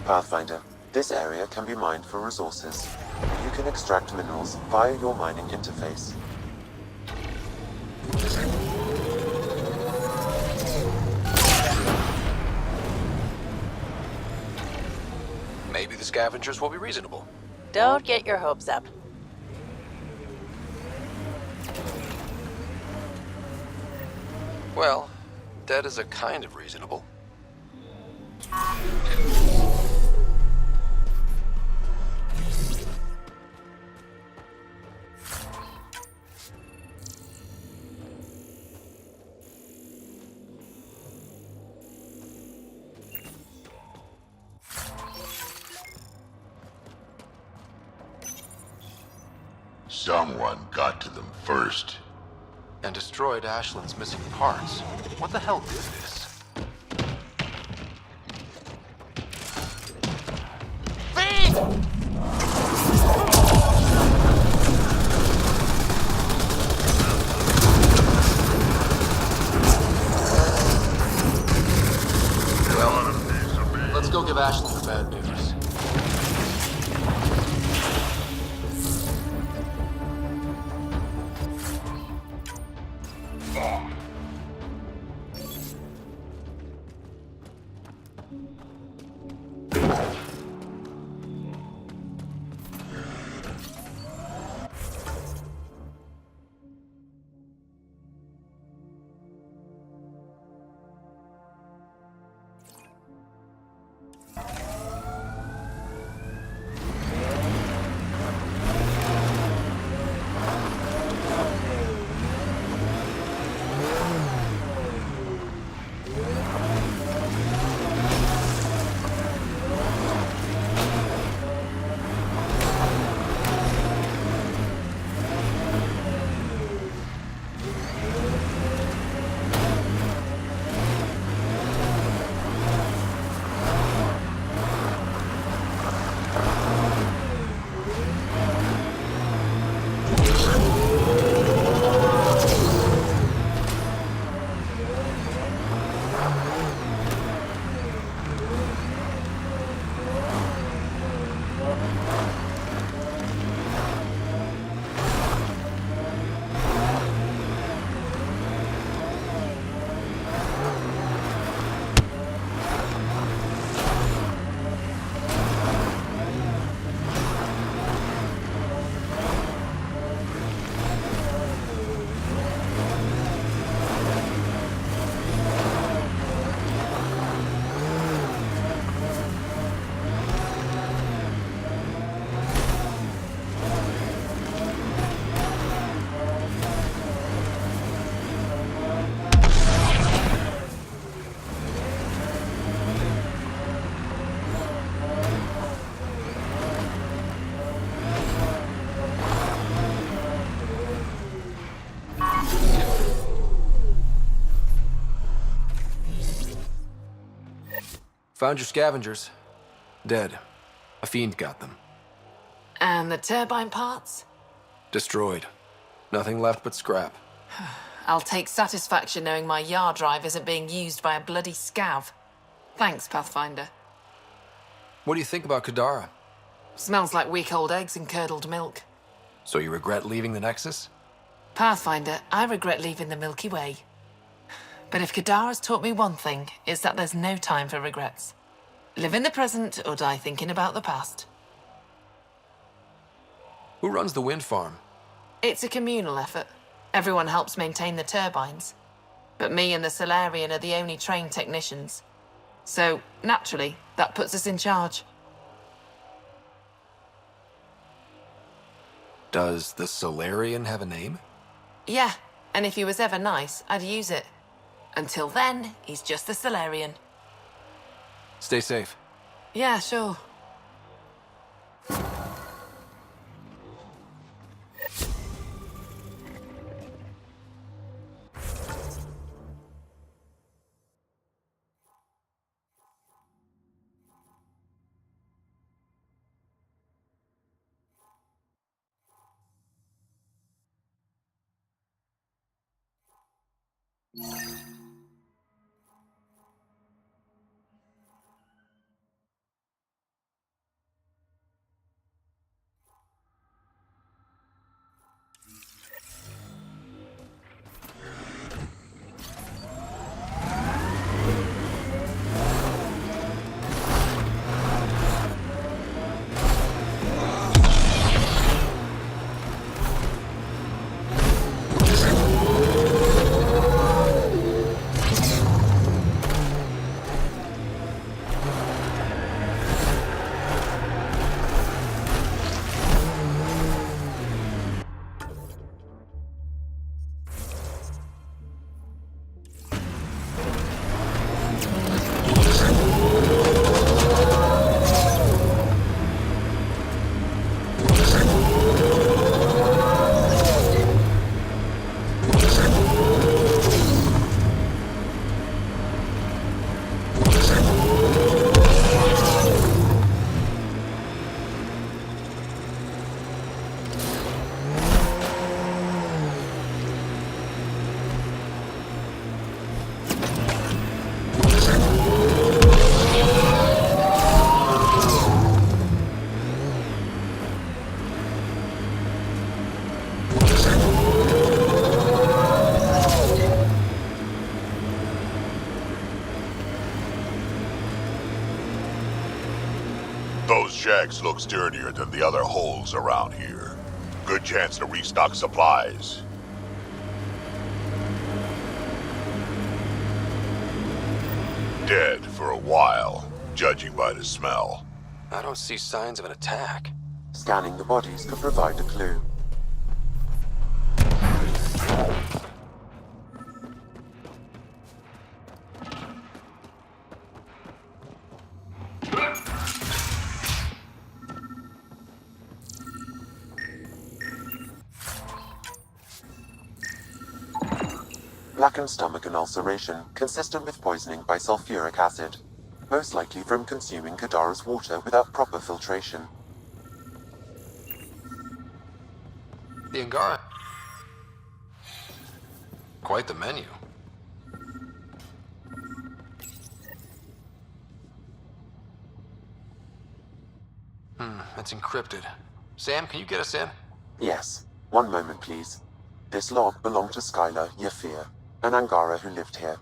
Pathfinder, this area can be mined for resources. You can extract minerals via your mining interface. Maybe the scavengers will be reasonable. Don't get your hopes up. Well, that is a kind of reasonable. Someone got to them first. And destroyed Ashland's missing parts. What the hell is this? Well, let's go give Ashland the bad news. Found your scavengers. Dead. A fiend got them. And the turbine parts? Destroyed. Nothing left but scrap. I'll take satisfaction knowing my yard drive isn't being used by a bloody scav. Thanks, Pathfinder. What do you think about Kadara? Smells like week-old eggs and curdled milk. So you regret leaving the Nexus? Pathfinder, I regret leaving the Milky Way. But if Kadara's taught me one thing, it's that there's no time for regrets. Live in the present or die thinking about the past. Who runs the wind farm? It's a communal effort. Everyone helps maintain the turbines. But me and the Solarian are the only trained technicians. So, naturally, that puts us in charge. Does the Solarian have a name? Yeah, and if he was ever nice, I'd use it. Until then, he's just the Solarian. Stay safe. Yeah, sure. shacks look sturdier than the other holes around here. Good chance to restock supplies. Dead for a while, judging by the smell. I don't see signs of an attack. Scanning the bodies could provide a clue. Blackened stomach and ulceration, consistent with poisoning by sulfuric acid. Most likely from consuming Kadara's water without proper filtration. The Angara. Quite the menu. It's encrypted. Sam, can you get us in? Yes. One moment, please. This log belonged to Skylar Yafir, an Angara who lived here.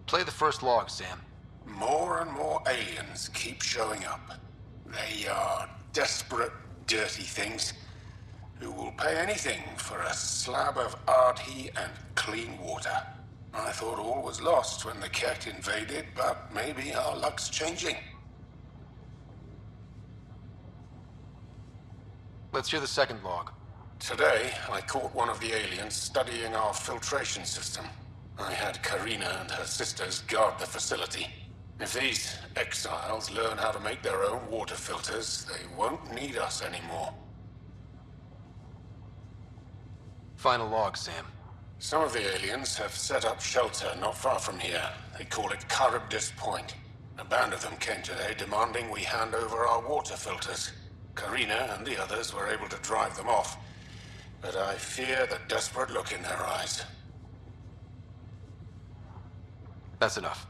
Play the first log, Sam. More and more aliens keep showing up. They are desperate, dirty things who will pay anything for a slab of Ardhi and clean water. I thought all was lost when the Ket invaded, but maybe our luck's changing. Let's hear the second log. Today, I caught one of the aliens studying our filtration system. I had Karina and her sisters guard the facility. If these exiles learn how to make their own water filters, they won't need us anymore. Final log, Sam. Some of the aliens have set up shelter not far from here. They call it Charybdis Point. A band of them came today demanding we hand over our water filters. Karina and the others were able to drive them off, but I fear the desperate look in their eyes. That's enough.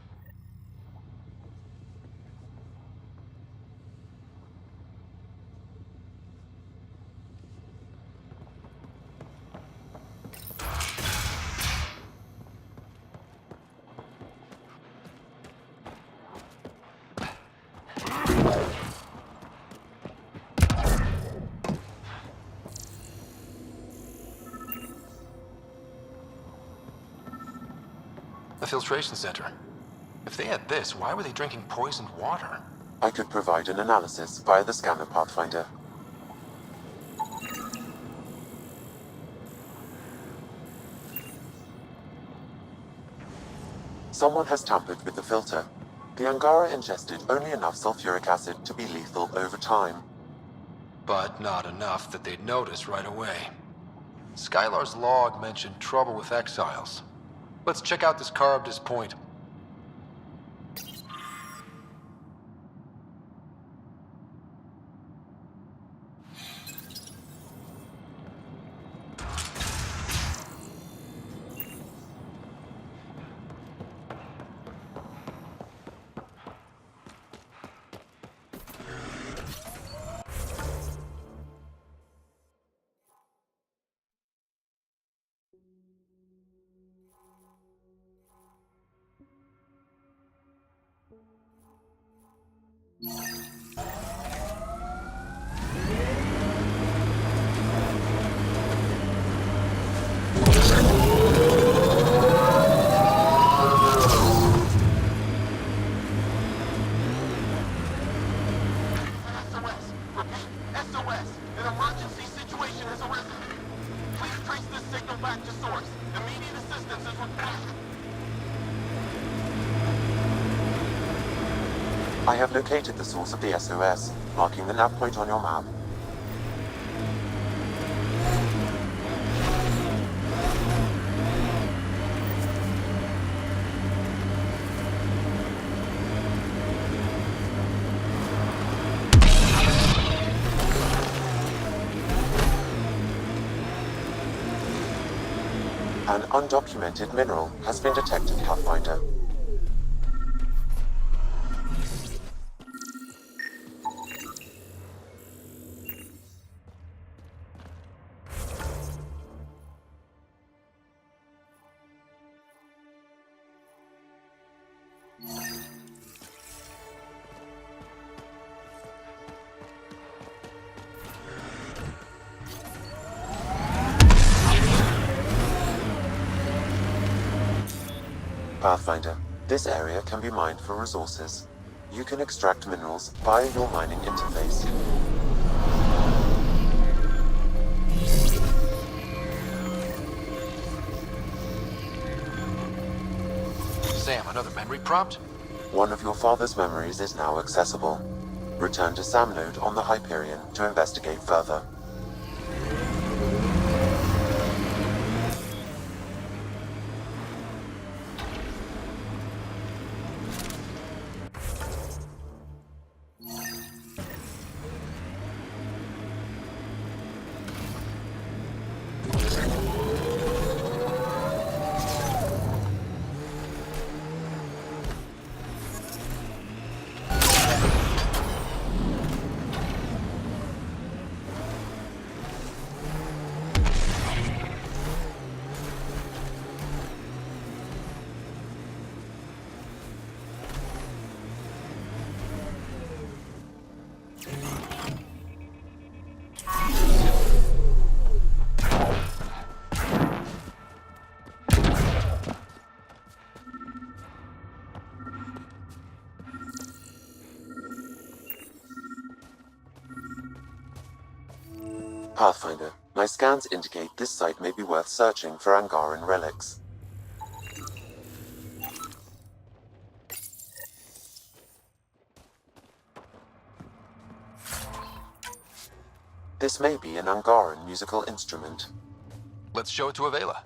The filtration center. If they had this, why were they drinking poisoned water? I could provide an analysis via the scanner pathfinder. Someone has tampered with the filter. The Angara ingested only enough sulfuric acid to be lethal over time. But not enough that they'd notice right away. Skylar's log mentioned trouble with exiles. Let's check out this Charybdis Point. I have located the source of the SOS, marking the nav point on your map. An undocumented mineral has been detected, Pathfinder. Pathfinder, this area can be mined for resources. You can extract minerals via your mining interface. Sam, another memory prompt? One of your father's memories is now accessible. Return to Sam Node on the Hyperion to investigate further. Pathfinder, my scans indicate this site may be worth searching for Angaran relics. This may be an Angaran musical instrument. Let's show it to Avela.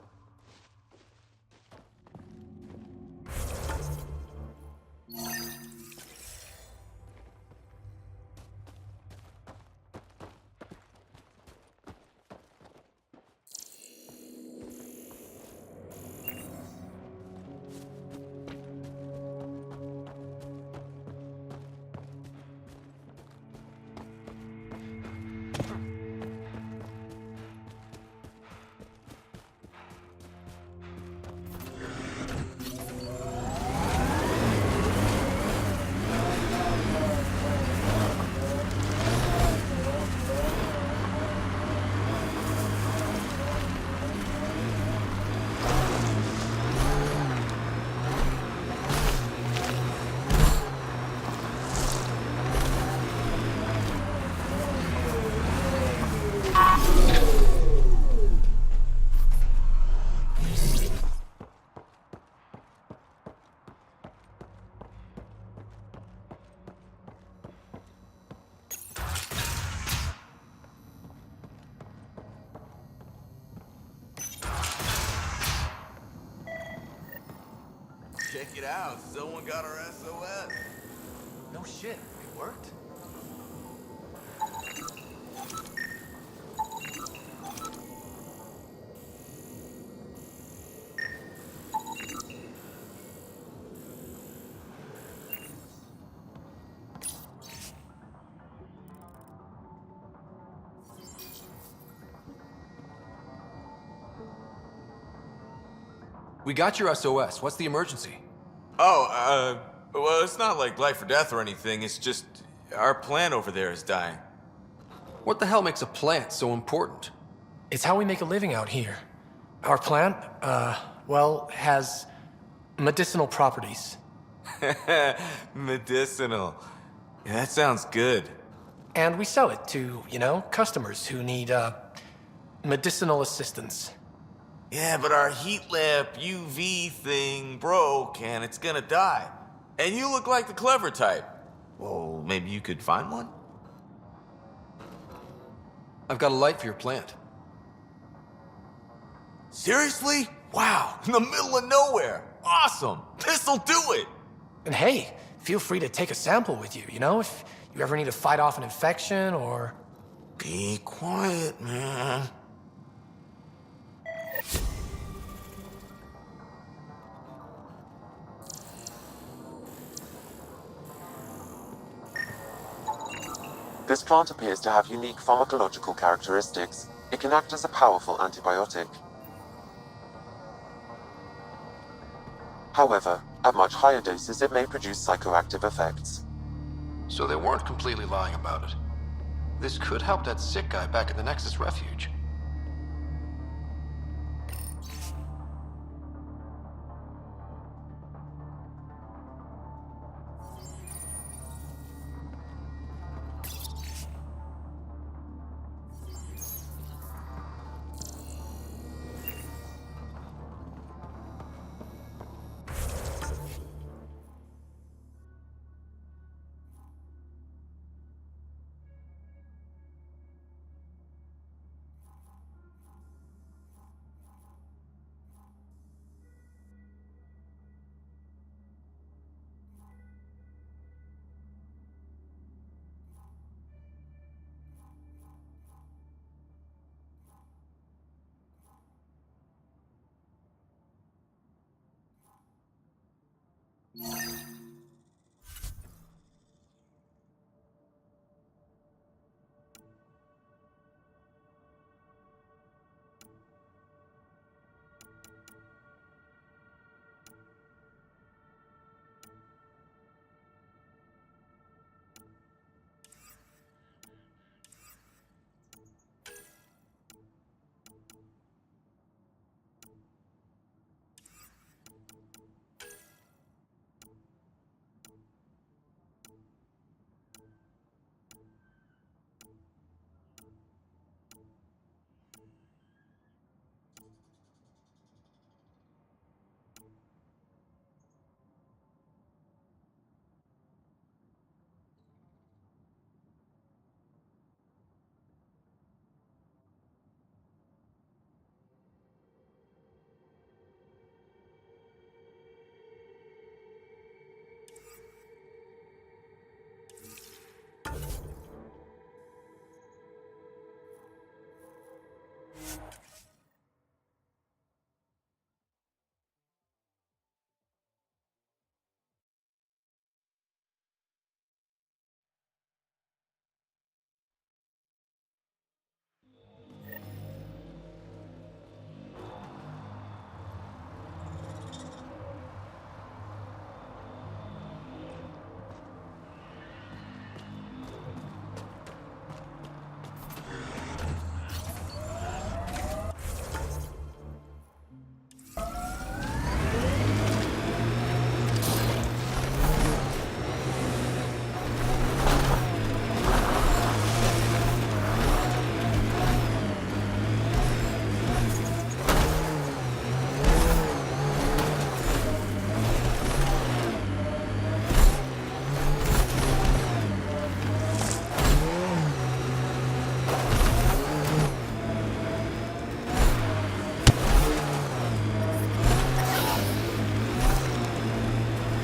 Check it out, someone got our SOS. No shit, it worked. We got your SOS. What's the emergency? Oh, well, it's not like life or death or anything. It's just our plant over there is dying. What the hell makes a plant so important? It's how we make a living out here. Our plant, well, has medicinal properties. Medicinal. Yeah, that sounds good. And we sell it to, customers who need, medicinal assistance. Yeah, but our heat lamp UV thing broke and it's gonna die. And you look like the clever type. Well, maybe you could find one? I've got a light for your plant. Seriously? Wow, in the middle of nowhere. Awesome. This'll do it. And hey, feel free to take a sample with you, if you ever need to fight off an infection or... Be quiet, man. This plant appears to have unique pharmacological characteristics. It can act as a powerful antibiotic. However, at much higher doses it may produce psychoactive effects. So they weren't completely lying about it. This could help that sick guy back at the Nexus refuge.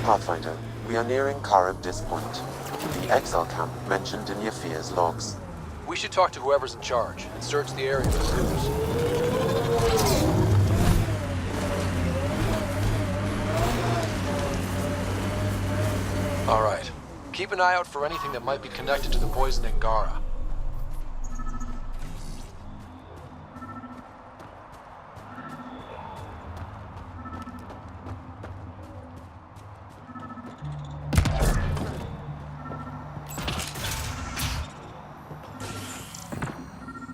Pathfinder, we are nearing Karabdis Point, the exile camp mentioned in Yafir's logs. We should talk to whoever's in charge and search the area for clues. All right. Keep an eye out for anything that might be connected to the poison Angara.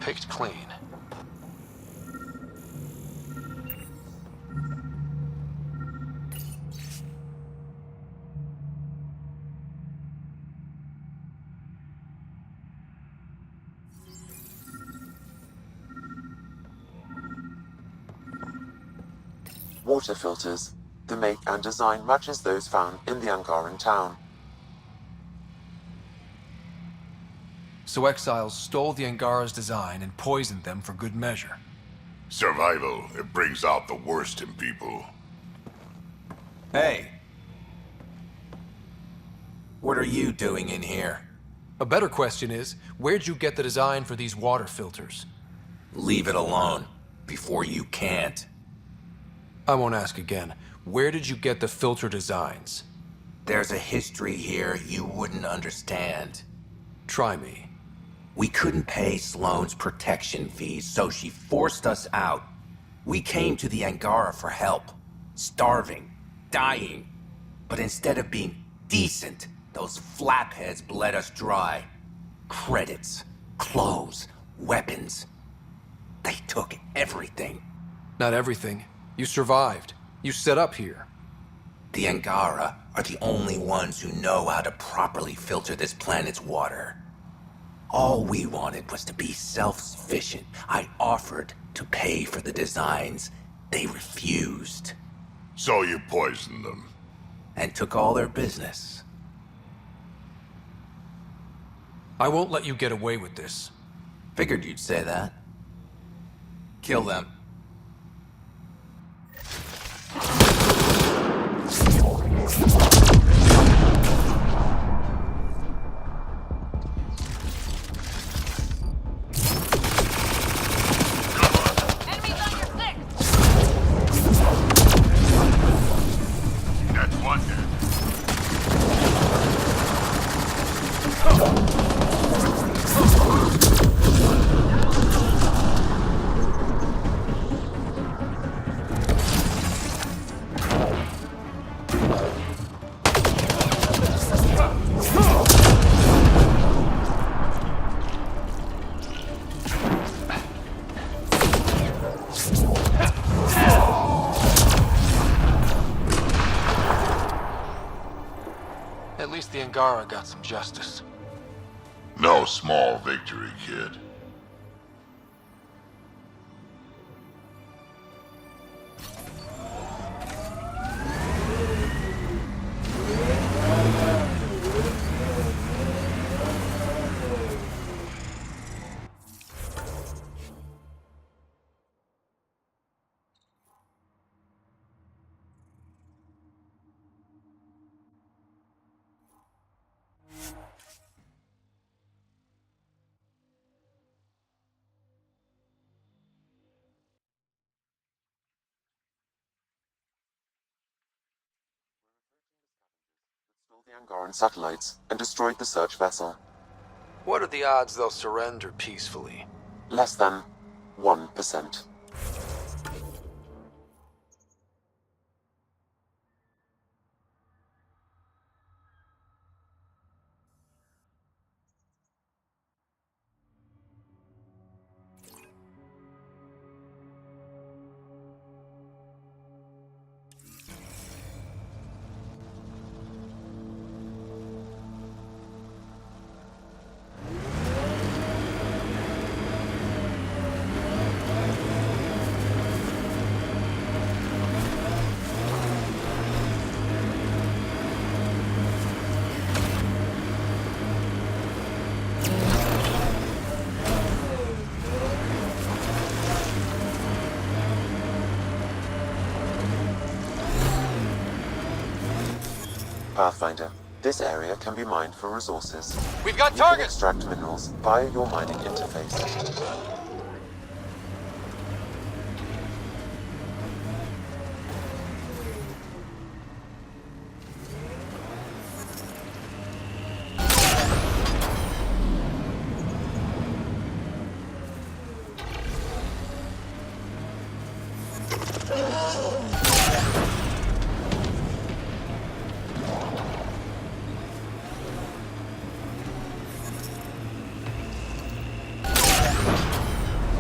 Picked clean. Water filters. The make and design matches those found in the Angaran town. So exiles stole the Angara's design and poisoned them for good measure. Survival, it brings out the worst in people. Hey. What are you doing in here? A better question is, where'd you get the design for these water filters? Leave it alone, before you can't. I won't ask again. Where did you get the filter designs? There's a history here you wouldn't understand. Try me. We couldn't pay Sloane's protection fees, so she forced us out. We came to the Angara for help. Starving. Dying. But instead of being decent, those flapheads bled us dry. Credits. Clothes. Weapons. They took everything. Not everything. You survived. You set up here. The Angara are the only ones who know how to properly filter this planet's water. All we wanted was to be self-sufficient. I offered to pay for the designs. They refused. So you poisoned them. And took all their business. I won't let you get away with this. Figured you'd say that. Kill them. That's one dead. At least the Angara got some justice. No small victory, kid. stole the Angaran satellites and destroyed the search vessel. What are the odds they'll surrender peacefully? Less than 1%. Pathfinder, this area can be mined for resources. We've got You can targets! extract minerals via your mining interface.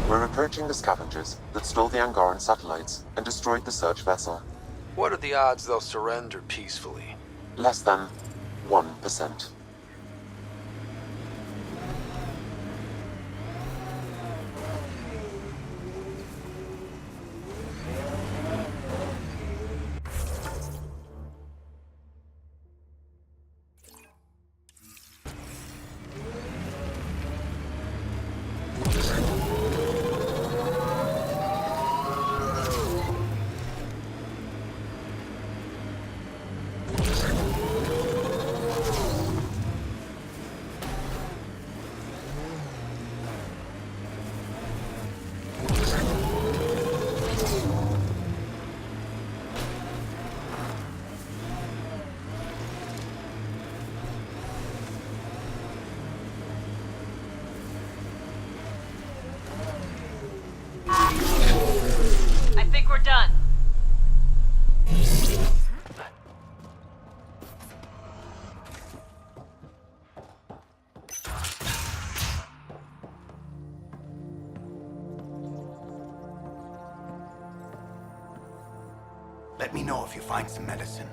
We're approaching the scavengers that stole the Angaran satellites and destroyed the search vessel. What are the odds they'll surrender peacefully? Less than 1%. I think we're done. Let me know if you find some medicine.